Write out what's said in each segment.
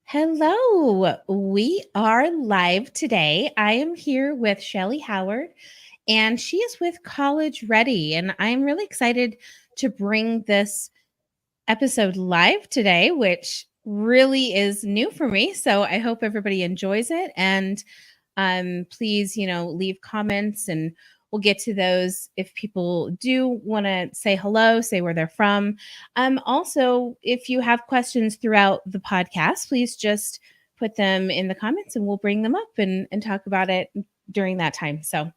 Hello, we are live today. I am here with Shellee Howard, and she is with College Ready. And I'm really excited to bring this episode live today, which really is new for me. So I hope everybody enjoys it. And please, leave comments and we'll get to those if people do want to say hello, say where they're from. Also, if you have questions throughout the podcast, please just put them in the comments and we'll bring them up and talk about it during that time. So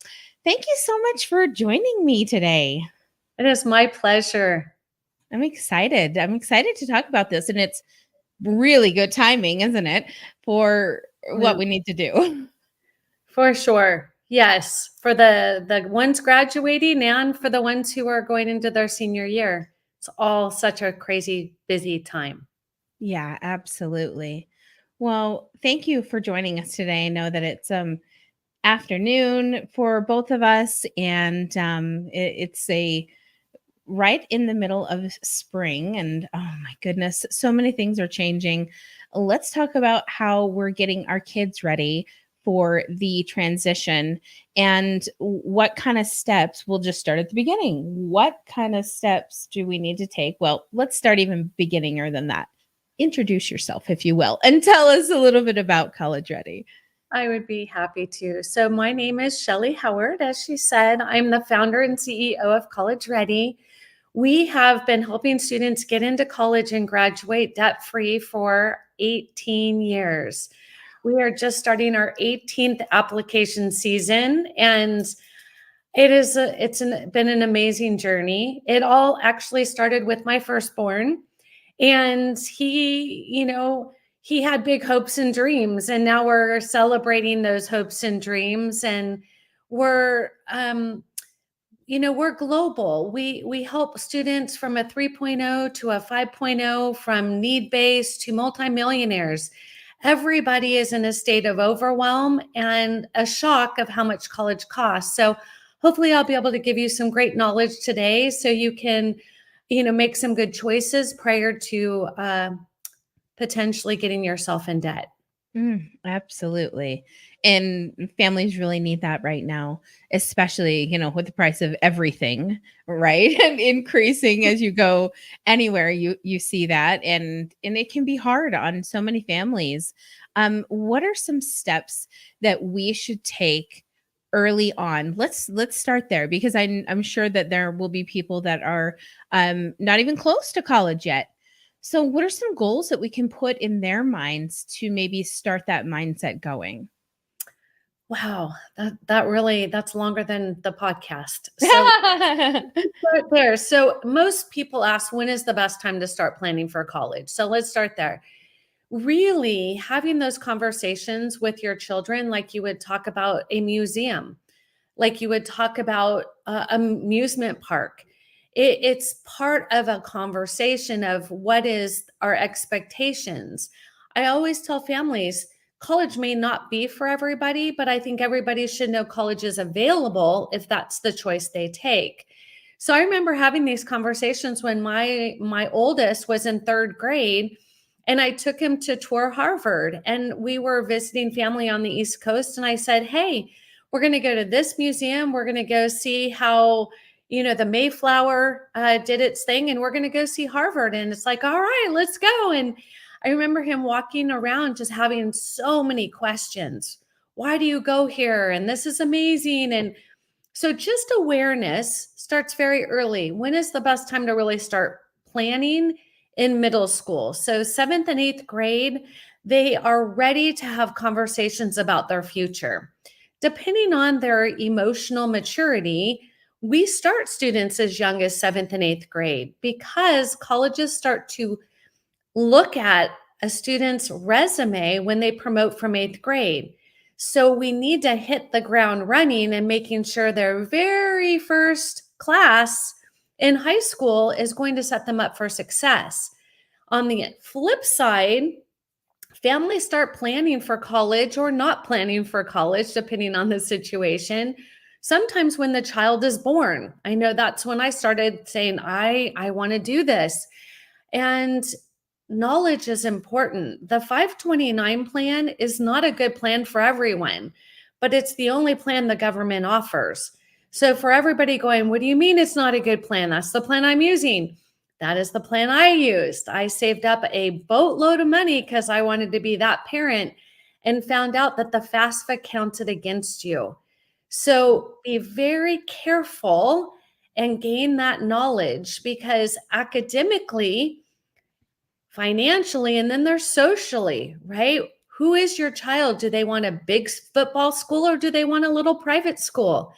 thank you so much for joining me today. It is my pleasure. I'm excited. I'm excited to talk about this. And it's really good timing, isn't it, for what we need to do? For sure. Yes. For the ones graduating and for the ones who are going into their senior year. It's all such a crazy, busy time. Yeah, absolutely. Well, thank you for joining us today. I know that it's afternoon for both of us, and it's a right in the middle of spring, and oh my goodness, so many things are changing. Let's talk about how we're getting our kids ready for the transition and what kind of steps. We'll just start at the beginning. What kind of steps do we need to take? Well, let's start even beginninger than that. Introduce yourself, if you will, and tell us a little bit about College Ready. I would be happy to. So my name is Shellee Howard. As she said, I'm the founder and CEO of College Ready. We have been helping students get into college and graduate debt-free for 18 years. We are just starting our 18th application season, and it's been an amazing journey. It all actually started with my firstborn, and he had big hopes and dreams, and now we're celebrating those hopes and dreams, and we're we're global. We help students from a 3.0 to a 5.0, from need-based to multimillionaires. Everybody is in a state of overwhelm and a shock of how much college costs. So hopefully I'll be able to give you some great knowledge today so you can, make some good choices prior to potentially getting yourself in debt. Absolutely. And families really need that right now, especially, with the price of everything, right? And increasing as you go anywhere, you see that. And it can be hard on so many families. What are some steps that we should take early on? Let's start there, because I'm sure that there will be people that are not even close to college yet. So what are some goals that we can put in their minds to maybe start that mindset going? Wow, that's longer than the podcast. So start there. So most people ask, when is the best time to start planning for college? So let's start there. Really having those conversations with your children, like you would talk about a museum, like you would talk about amusement park. It's part of a conversation of what is our expectations. I always tell families, college may not be for everybody, but I think everybody should know college is available if that's the choice they take. So I remember having these conversations when my oldest was in third grade, and I took him to tour Harvard, and we were visiting family on the East Coast, and I said, hey, we're going to go to this museum. We're going to go see how, the Mayflower did its thing, and we're going to go see Harvard. And it's like, all right, let's go. And I remember him walking around just having so many questions. Why do you go here? And this is amazing. And so just awareness starts very early. When is the best time to really start planning? In middle school. So 7th and 8th grade, they are ready to have conversations about their future. Depending on their emotional maturity, we start students as young as 7th and 8th grade, because colleges start to look at a student's resume when they promote from 8th grade. So we need to hit the ground running and making sure their very first class in high school is going to set them up for success. On the flip side, families start planning for college or not planning for college, depending on the situation. Sometimes when the child is born, I know that's when I started saying, I want to do this. And knowledge is important. The 529 plan is not a good plan for everyone, but it's the only plan the government offers. So for everybody going, what do you mean it's not a good plan? That's the plan I'm using. That is the plan I used. I saved up a boatload of money because I wanted to be that parent and found out that the FAFSA counted against you. So be very careful and gain that knowledge, because academically, financially, and then there's socially, right? Who is your child? Do they want a big football school or do they want a little private school?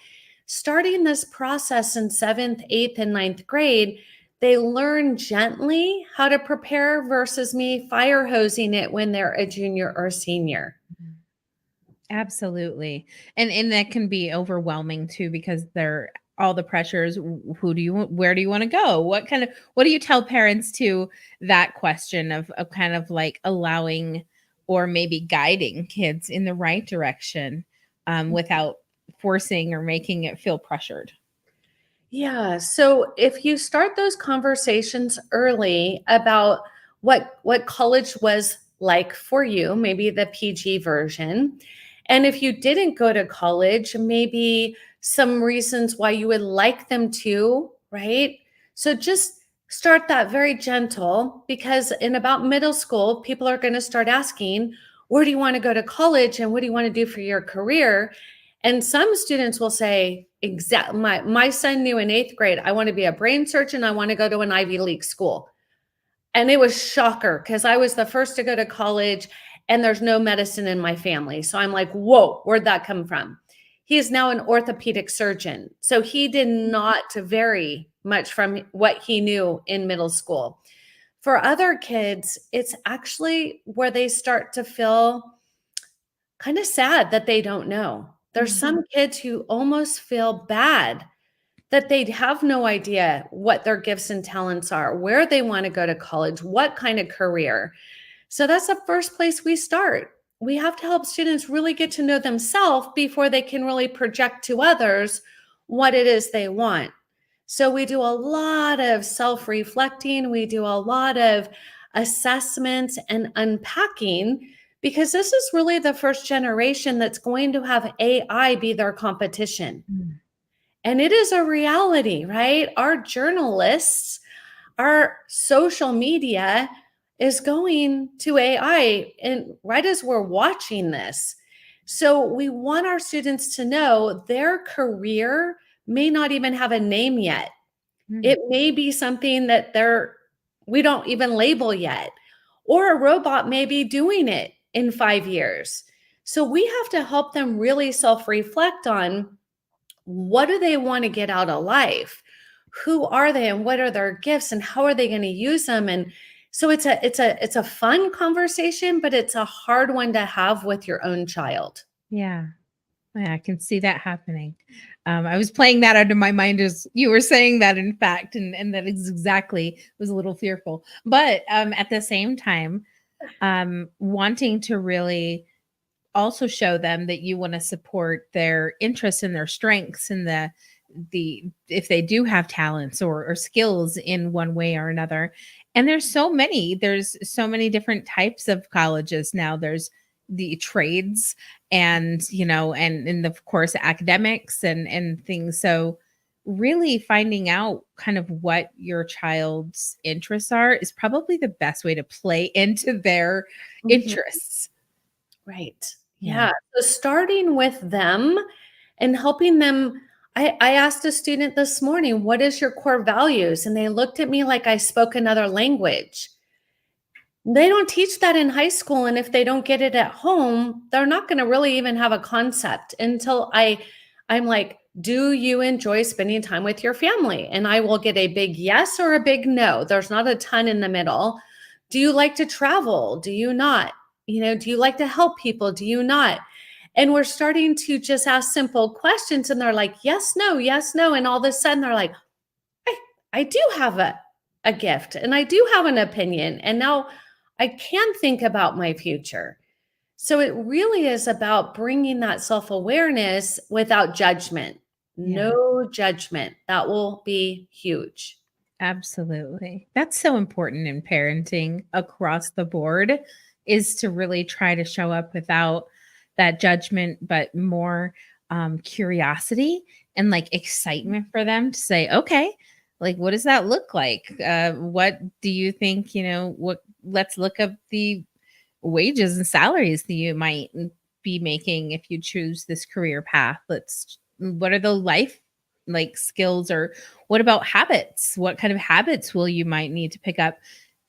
Starting this process in 7th, 8th, and 9th grade, they learn gently how to prepare versus me fire hosing it when they're a junior or senior. Absolutely. And that can be overwhelming too, because they're all the pressures. Who do you want? Where do you want to go? What do you tell parents to that question of kind of like allowing or maybe guiding kids in the right direction, without forcing or making it feel pressured? Yeah. So if you start those conversations early about what college was like for you, maybe the PG version, and if you didn't go to college, maybe some reasons why you would like them to, right? So just start that very gentle, because in about middle school, people are going to start asking, where do you want to go to college and what do you want to do for your career? And some students will say, my son knew in 8th grade, I want to be a brain surgeon. I want to go to an Ivy League school. And it was shocker because I was the first to go to college and there's no medicine in my family. So I'm like, whoa, where'd that come from? He is now an orthopedic surgeon. So he did not vary much from what he knew in middle school. For other kids, it's actually where they start to feel kind of sad that they don't know. There's some kids who almost feel bad that they have no idea what their gifts and talents are, where they want to go to college, what kind of career. So that's the first place we start. We have to help students really get to know themselves before they can really project to others what it is they want. So we do a lot of self-reflecting, we do a lot of assessments and unpacking, because this is really the first generation that's going to have AI be their competition. Mm. And it is a reality, right? Our journalists, our social media is going to AI, and right as we're watching this. So we want our students to know their career may not even have a name yet. It may be something that we don't even label yet, or a robot may be doing it in 5 years. So we have to help them really self-reflect on, what do they want to get out of life? Who are they and what are their gifts and how are they going to use them? And so it's a fun conversation, but it's a hard one to have with your own child. Yeah. Yeah, I can see that happening. I was playing that out of my mind as you were saying that, in fact, and that is exactly, was a little fearful. But at the same time, wanting to really also show them that you want to support their interests and their strengths, and the if they do have talents or skills in one way or another. And there's so many different types of colleges now. There's the trades, and and of course academics and things. So really finding out kind of what your child's interests are is probably the best way to play into their interests. Right. Yeah. Yeah. So starting with them and helping them. I asked a student this morning, what is your core values? And they looked at me like I spoke another language. They don't teach that in high school. And if they don't get it at home, they're not going to really even have a concept until I'm like, do you enjoy spending time with your family? And I will get a big yes or a big no. There's not a ton in the middle. Do you like to travel? Do you not? Do you like to help people? Do you not? And we're starting to just ask simple questions and they're like, yes, no, yes, no. And all of a sudden they're like, I do have a gift and I do have an opinion. And now I can think about my future. So it really is about bringing that self-awareness without judgment. Yeah. No judgment. That will be huge. Absolutely. That's so important in parenting across the board, is to really try to show up without that judgment, but more curiosity and like excitement for them to say, okay, like, what does that look like? What do you think, let's look up the wages and salaries that you might be making if you choose this career path. What are the life like skills, or what about habits? What kind of habits will you might need to pick up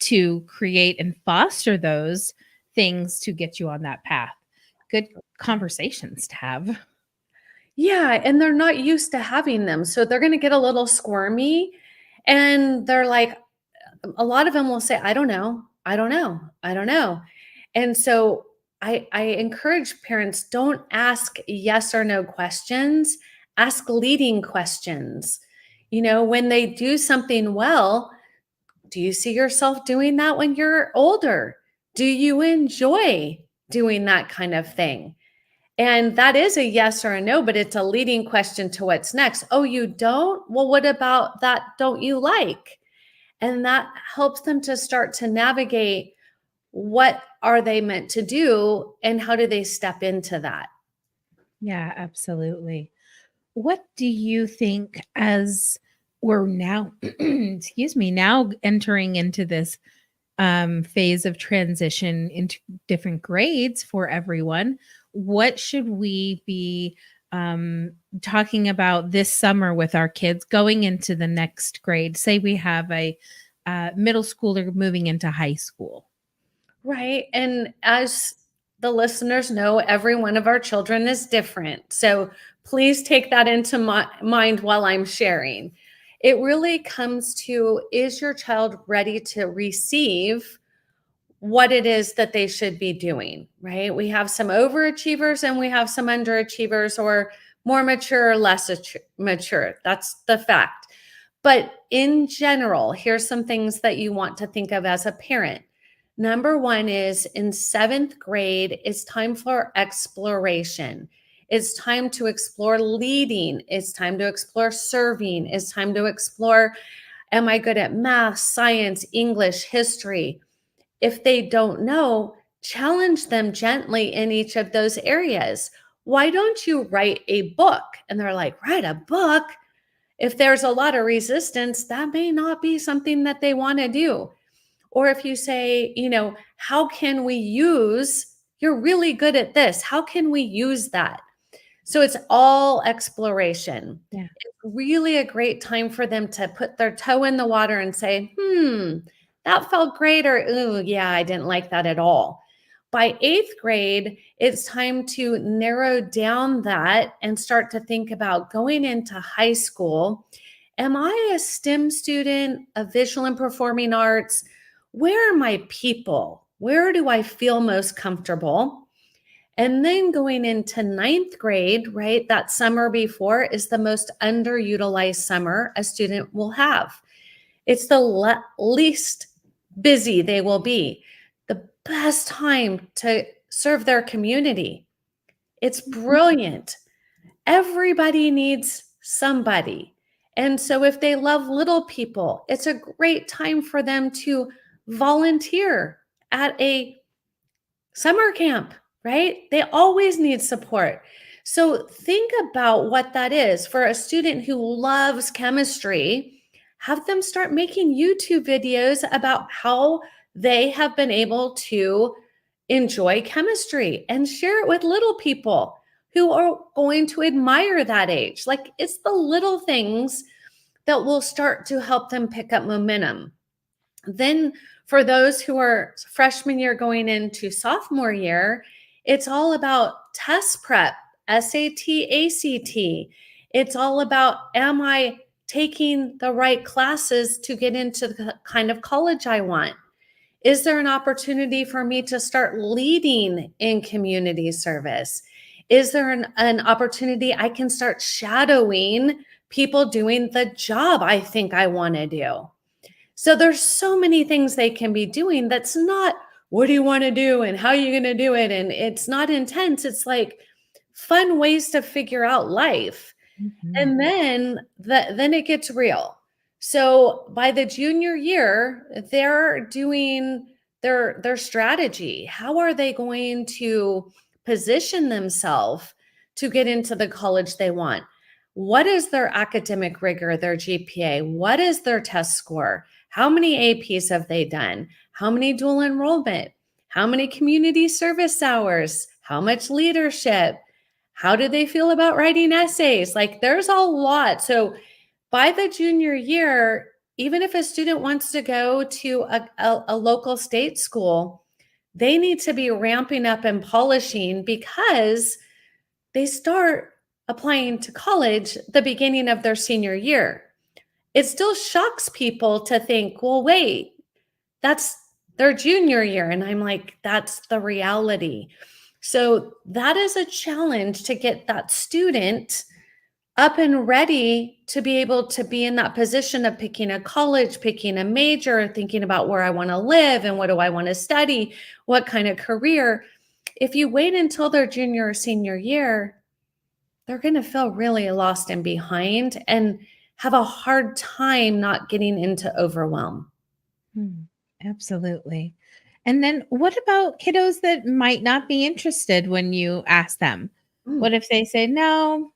to create and foster those things to get you on that path? Good conversations to have. Yeah, and they're not used to having them. So they're going to get a little squirmy and they're like, a lot of them will say, I don't know, I don't know, I don't know. And so I encourage parents, don't ask yes or no questions, ask leading questions. When they do something well, do you see yourself doing that when you're older? Do you enjoy doing that kind of thing? And that is a yes or a no, but it's a leading question to what's next. Oh, you don't? Well, what about that don't you like? And that helps them to start to navigate, what are they meant to do and how do they step into that? Yeah, absolutely. What do you think, as we're now, excuse me, now entering into this phase of transition into different grades for everyone? What should we be talking about this summer with our kids going into the next grade? Say we have a middle schooler moving into high school. Right. And as the listeners know, every one of our children is different. So please take that into mind while I'm sharing. It really comes to, is your child ready to receive what it is that they should be doing, right? We have some overachievers and we have some underachievers, or more mature or less mature. That's the fact. But in general, here's some things that you want to think of as a parent. Number one is, in seventh grade, it's time for exploration. It's time to explore leading. It's time to explore serving. It's time to explore, am I good at math, science, English, history? If they don't know, challenge them gently in each of those areas. Why don't you write a book? And they're like, write a book? If there's a lot of resistance, that may not be something that they want to do. Or if you say, how can we use, you're really good at this, how can we use that? So it's all exploration. Yeah. It's really a great time for them to put their toe in the water and say, that felt great, or, ooh, yeah, I didn't like that at all. By eighth grade, it's time to narrow down that and start to think about going into high school. Am I a STEM student, a visual and performing arts? Where are my people? Where do I feel most comfortable? And then going into ninth grade, right, that summer before is the most underutilized summer a student will have. It's the least busy they will be. The best time to serve their community. It's brilliant. Everybody needs somebody. And so if they love little people, it's a great time for them to volunteer at a summer camp, right? They always need support. So think about what that is. For a student who loves chemistry, have them start making YouTube videos about how they have been able to enjoy chemistry and share it with little people who are going to admire that age. Like, it's the little things that will start to help them pick up momentum. Then for those who are freshman year going into sophomore year, it's all about test prep, SAT, ACT. It's all about, am I taking the right classes to get into the kind of college I want? Is there an opportunity for me to start leading in community service? Is there an opportunity I can start shadowing people doing the job I think I want to do? So there's so many things they can be doing that's not, what do you want to do and how are you going to do it? And it's not intense. It's like fun ways to figure out life. Mhm. And then it gets real. So by the junior year, they're doing their strategy. How are they going to position themselves to get into the college they want? What is their academic rigor, their GPA? What is their test score? How many APs have they done? How many dual enrollment? How many community service hours? How much leadership? How do they feel about writing essays? Like there's a lot. So by the junior year, even if a student wants to go to a local state school, they need to be ramping up and polishing because they start applying to college the beginning of their senior year. It still shocks people to think, well, wait, that's their junior year. And I'm like, that's the reality. So that is a challenge to get that student up and ready to be able to be in that position of picking a college, picking a major, thinking about where I want to live and what do I want to study, what kind of career. If you wait until their junior or senior year, they're going to feel really lost and behind and have a hard time not getting into overwhelm. Absolutely. And then what about kiddos that might not be interested when you ask them? What if they say, "No,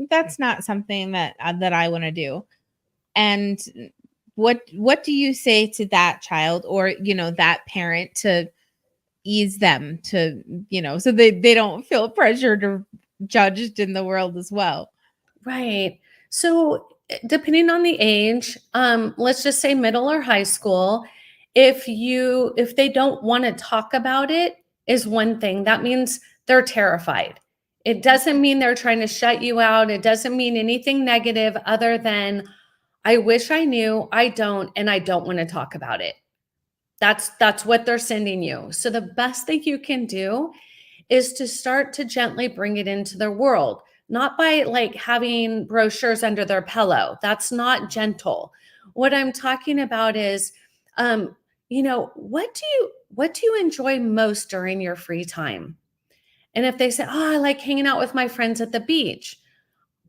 that's not something that I want to do." And what do you say to that child or, that parent to ease them to, so they don't feel pressured or judged in the world as well? Right. So depending on the age, let's just say middle or high school, if they don't want to talk about it is one thing. That means they're terrified. It doesn't mean they're trying to shut you out. It doesn't mean anything negative other than I wish I knew, I don't, and I don't want to talk about it. That's what they're sending you. So the best thing you can do is to start to gently bring it into their world, not by like having brochures under their pillow. That's not gentle. What I'm talking about is, what do you enjoy most during your free time? And if they say, "Oh, I like hanging out with my friends at the beach."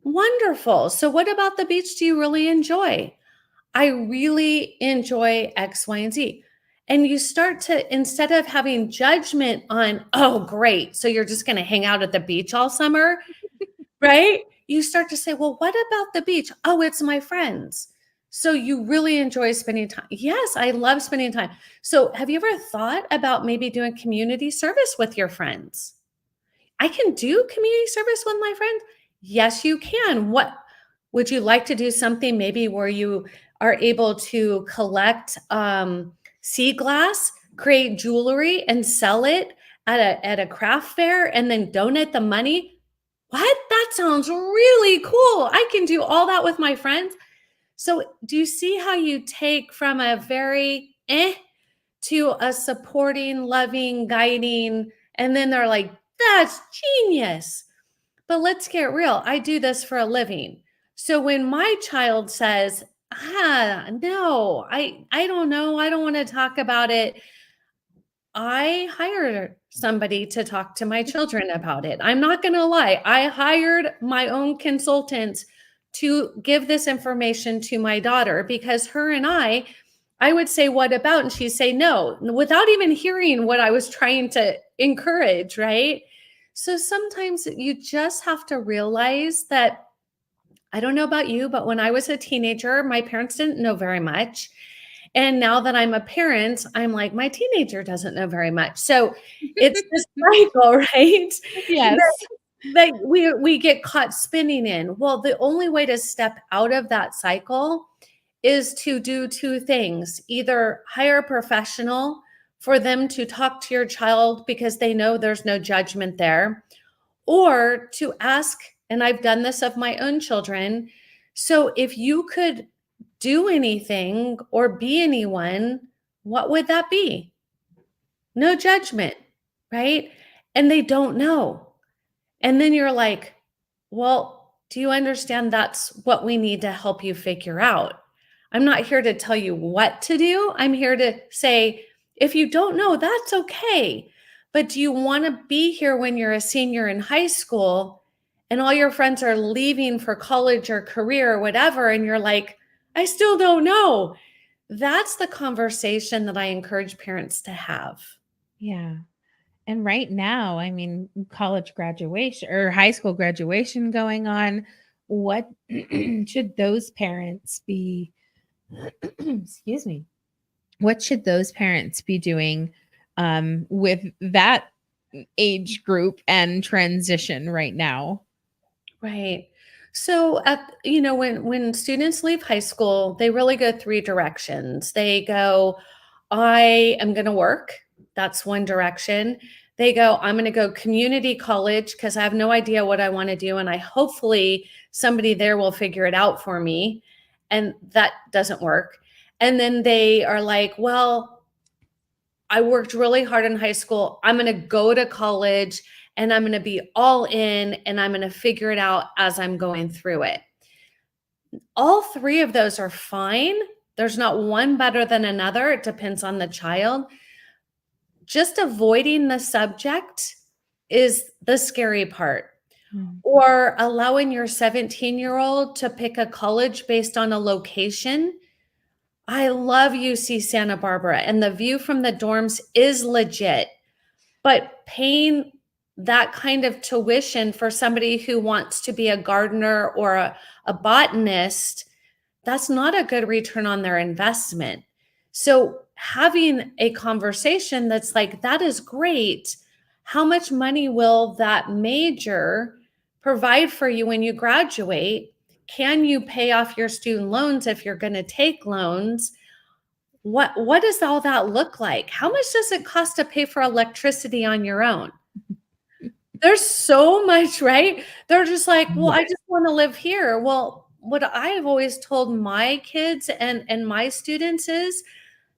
Wonderful. So what about the beach do you really enjoy? I really enjoy X, Y, and Z. And you start to, instead of having judgment on, oh, great. So you're just going to hang out at the beach all summer, right? You start to say, well, what about the beach? Oh, it's my friends. So you really enjoy spending time. Yes, I love spending time. So have you ever thought about maybe doing community service with your friends? I can do community service with my friends. Yes, you can. What would you like to do something maybe where you are able to collect sea glass, create jewelry and sell it at a craft fair and then donate the money? What? That sounds really cool. I can do all that with my friends. So do you see how you take from a very to a supporting, loving, guiding, and then they're like, that's genius. But let's get real. I do this for a living. So when my child says, no, I don't know, I don't want to talk about it, I hired somebody to talk to my children about it. I'm not going to lie. I hired my own consultants to give this information to my daughter because her and I would say, what about? And she'd say no, without even hearing what I was trying to encourage, right? So sometimes you just have to realize that, I don't know about you, but when I was a teenager, my parents didn't know very much. And now that I'm a parent, I'm like, my teenager doesn't know very much. So it's this cycle, right? Yes. That we get caught spinning in. Well, the only way to step out of that cycle is to do two things. Either hire a professional for them to talk to your child because they know there's no judgment there, or to ask, and I've done this of my own children, so if you could do anything or be anyone, what would that be? No judgment, right? And they don't know. And then you're like, well, do you understand that's what we need to help you figure out? I'm not here to tell you what to do. I'm here to say, if you don't know, that's okay. But do you want to be here when you're a senior in high school and all your friends are leaving for college or career or whatever? And you're like, I still don't know. That's the conversation that I encourage parents to have. Yeah. And right now, I mean, college graduation or high school graduation going on. What should those parents be excuse me. What should those parents be doing with that age group and transition right now? Right. So when students leave high school, they really go three directions. They go, I am going to work. That's one direction. They go, I'm going to go community college because I have no idea what I want to do, and I hopefully somebody there will figure it out for me. And that doesn't work. And then they are like, well, I worked really hard in high school. I'm going to go to college and I'm going to be all in and I'm going to figure it out as I'm going through it. All three of those are fine. There's not one better than another. It depends on the child. Just avoiding the subject is the scary part. Mm. Or allowing your 17-year-old to pick a college based on a location. I love UC Santa Barbara, and the view from the dorms is legit. But paying that kind of tuition for somebody who wants to be a gardener or a botanist, that's not a good return on their investment. So having a conversation that's like, that is great. How much money will that major provide for you when you graduate? Can you pay off your student loans if you're going to take loans? What does all that look like? How much does it cost to pay for electricity on your own? There's so much, right? They're just like, well, I Yeah. just want to live here. Well, what I've always told my kids and my students is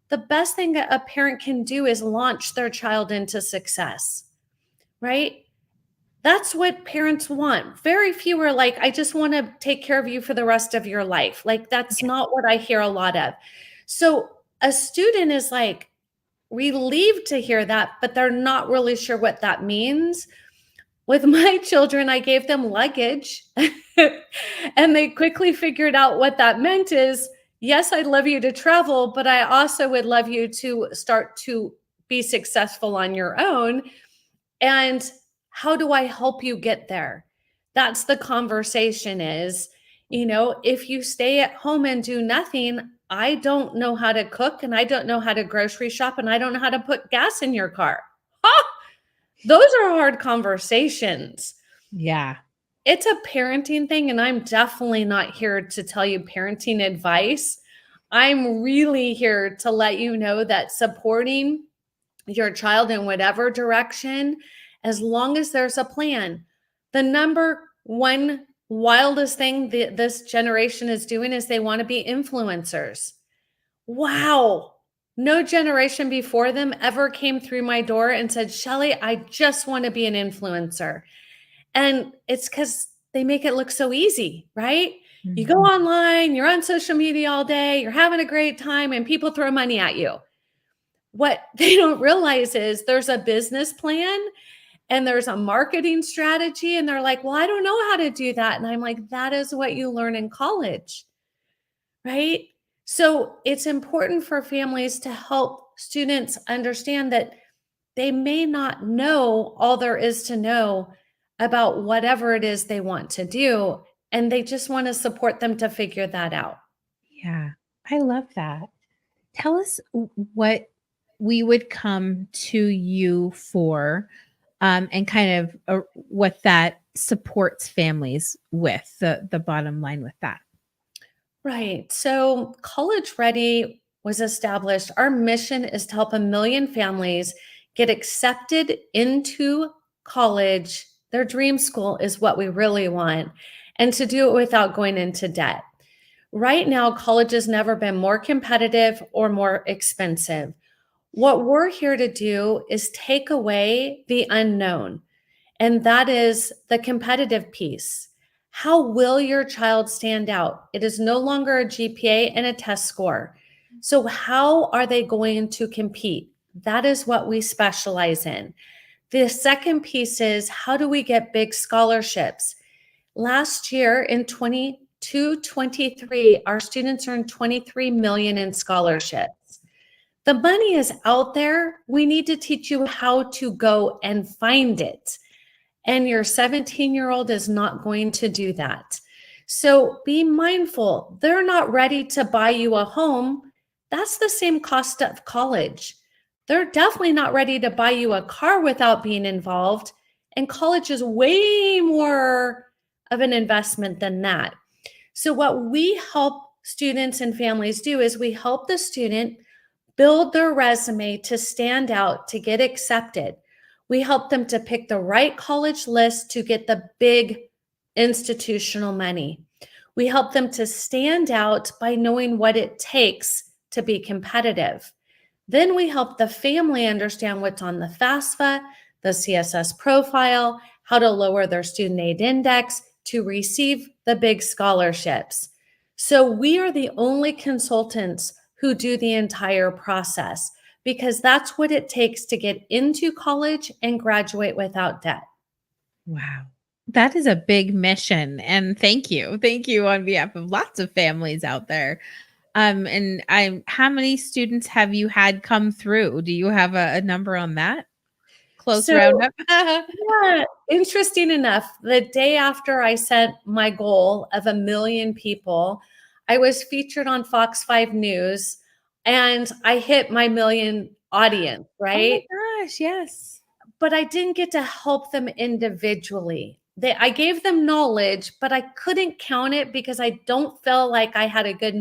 the best thing that a parent can do is launch their child into success, right? That's what parents want. Very few are like, I just want to take care of you for the rest of your life. Like, that's not what I hear a lot of. So a student is like relieved to hear that, but they're not really sure what that means. With my children, I gave them luggage and they quickly figured out what that meant is, yes, I'd love you to travel, but I also would love you to start to be successful on your own. And how do I help you get there? That's the conversation is, if you stay at home and do nothing, I don't know how to cook and I don't know how to grocery shop and I don't know how to put gas in your car. Ah, those are hard conversations. Yeah. It's a parenting thing, and I'm definitely not here to tell you parenting advice. I'm really here to let you know that supporting your child in whatever direction, as long as there's a plan. The number one wildest thing this generation is doing is they want to be influencers. Wow. No generation before them ever came through my door and said, Shellee, I just want to be an influencer. And it's because they make it look so easy, right? You go Mhm. online, you're on social media all day, you're having a great time, and people throw money at you. What they don't realize is there's a business plan and there's a marketing strategy. And they're like, well, I don't know how to do that. And I'm like, that is what you learn in college, right? So it's important for families to help students understand that they may not know all there is to know about whatever it is they want to do. And they just want to support them to figure that out. Yeah. I love that. Tell us what we would come to you for, and kind of what that supports families with the bottom line with that. Right. So, College Ready was established. Our mission is to help 1 million families get accepted into college. Their dream school is what we really want, and to do it without going into debt. Right now, college has never been more competitive or more expensive. What we're here to do is take away the unknown, and that is the competitive piece. How will your child stand out? It is no longer a GPA and a test score. So, how are they going to compete? That is what we specialize in. The second piece is, how do we get big scholarships? Last year in 223, our students earn 23 million in scholarships. The money is out there. We need to teach you how to go and find it. And your 17-year-old is not going to do that. So be mindful. They're not ready to buy you a home. That's the same cost of college. They're definitely not ready to buy you a car without being involved. And college is way more of an investment than that. So what we help students and families do is we help the student build their resume to stand out, to get accepted. We help them to pick the right college list to get the big institutional money. We help them to stand out by knowing what it takes to be competitive. Then we help the family understand what's on the FAFSA, the CSS profile, how to lower their student aid index to receive the big scholarships. So we are the only consultants who do the entire process because that's what it takes to get into college and graduate without debt. Wow. That is a big mission. And thank you. Thank you on behalf of lots of families out there. And how many students have you had come through? Do you have a number on that? Close So, roundup. yeah, interesting enough, the day after I set my goal of 1 million people, I was featured on Fox 5 News and I hit my million audience, Oh my right? gosh, yes. But I didn't get to help them individually. I gave them knowledge, but I couldn't count it because I don't feel like I had a good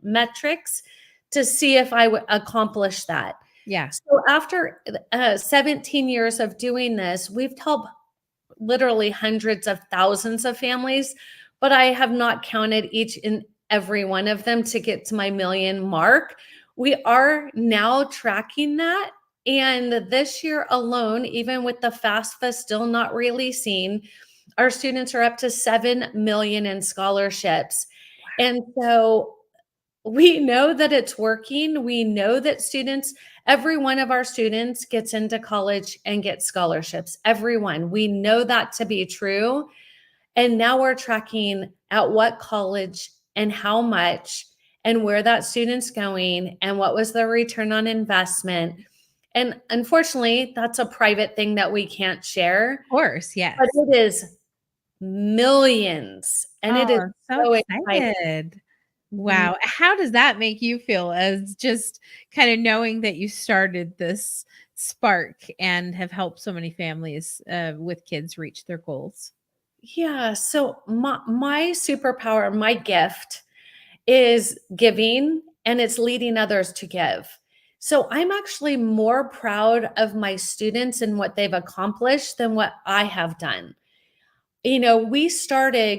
metrics to see if I would accomplish that. Yeah. So after 17 years of doing this, we've helped literally hundreds of thousands of families, but I have not counted each and every one of them to get to my million mark. We are now tracking that. And this year alone, even with the FAFSA still not releasing, our students are up to 7 million in scholarships. And so we know that it's working. We know that every one of our students gets into college and gets scholarships. Everyone. We know that to be true. And now we're tracking at what college and how much and where that student's going and what was the return on investment. And unfortunately, that's a private thing that we can't share. Of course, yes. But it is millions. And it is I'm so so exciting. excited. Wow. How does that make you feel as just kind of knowing that you started this spark and have helped so many families with kids reach their goals? Yeah. So my superpower, my gift is giving, and it's leading others to give. So I'm actually more proud of my students and what they've accomplished than what I have done. You know,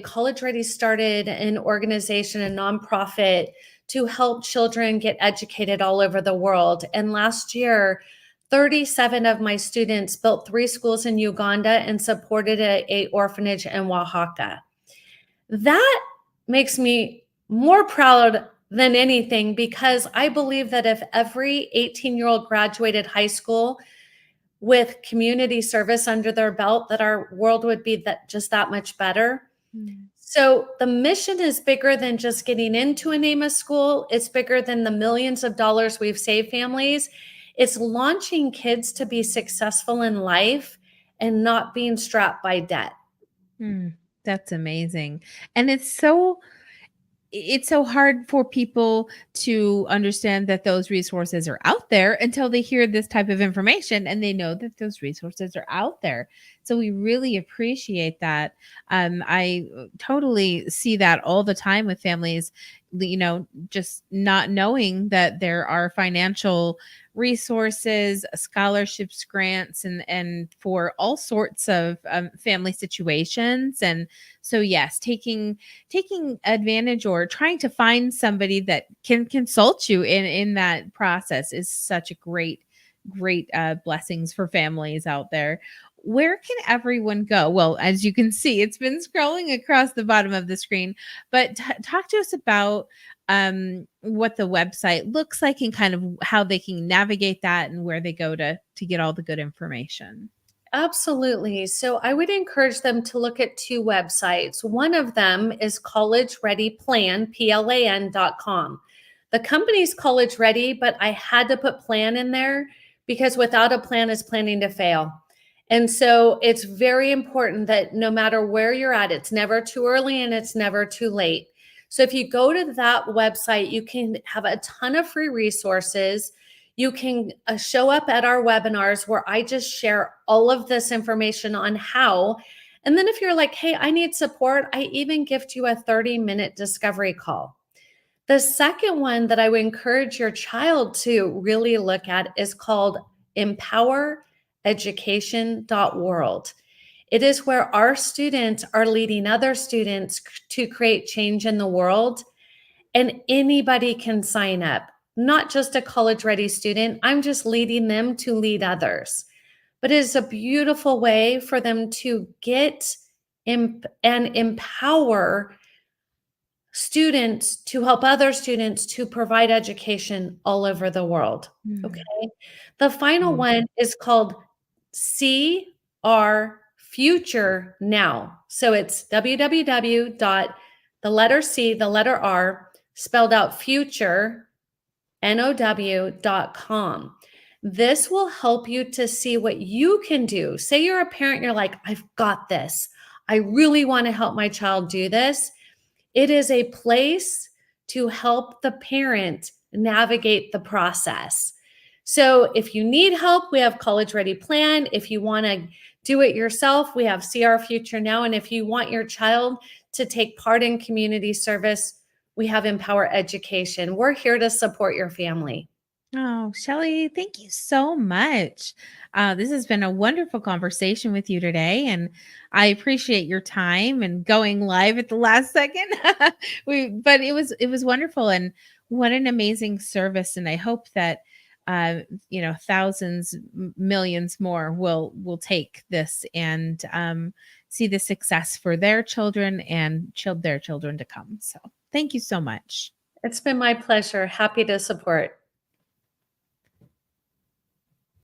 College Ready started an organization, a nonprofit to help children get educated all over the world. And last year, 37 of my students built 3 schools in Uganda and supported a orphanage in Oaxaca. That makes me more proud than anything because I believe that if every 18-year-old graduated high school with community service under their belt, that our world would be just that much better. So the mission is bigger than just getting into a NAMA school. It's bigger than the millions of dollars we've saved families. It's launching kids to be successful in life and not being strapped by debt. That's amazing. And it's so hard for people to understand that those resources are out there until they hear this type of information and they know that those resources are out there. So we really appreciate that. I totally see that all the time with families, just not knowing that there are financial resources, scholarships, grants, and for all sorts of family situations. And so, yes, taking advantage or trying to find somebody that can consult you in that process is such a great blessings for families out there. Where can everyone go? Well, as you can see, it's been scrolling across the bottom of the screen, but talk to us about what the website looks like and kind of how they can navigate that and where they go to get all the good information. Absolutely. So I would encourage them to look at two websites. One of them is College Ready Plan, PLAN.com. The company's College Ready, but I had to put plan in there because without a plan is planning to fail. And so it's very important that no matter where you're at, it's never too early and it's never too late. So if you go to that website, you can have a ton of free resources. You can show up at our webinars where I just share all of this information on how. And then if you're like, hey, I need support, I even gift you a 30-minute discovery call. The second one that I would encourage your child to really look at is called empowereducation.world. It is where our students are leading other students to create change in the world, and anybody can sign up, not just a college-ready student. I'm just leading them to lead others. But it is a beautiful way for them to get and empower students to help other students to provide education all over the world. Okay. The final one is called CR Future Now. So it's www. The letter C, the letter R, spelled out future, now.com. This will help you to see what you can do. Say you're a parent, you're like, I've got this. I really want to help my child do this. It is a place to help the parent navigate the process. So if you need help, we have College Ready Plan. If you want to do it yourself, we have CR Future Now. And if you want your child to take part in community service, we have Empower Education. We're here to support your family. Oh, Shellee, thank you so much. This has been a wonderful conversation with you today, and I appreciate your time and going live at the last second. But it was wonderful, and what an amazing service. And I hope that thousands, millions more will take this and see the success for their children and their children to come. So, thank you so much. It's been my pleasure. Happy to support.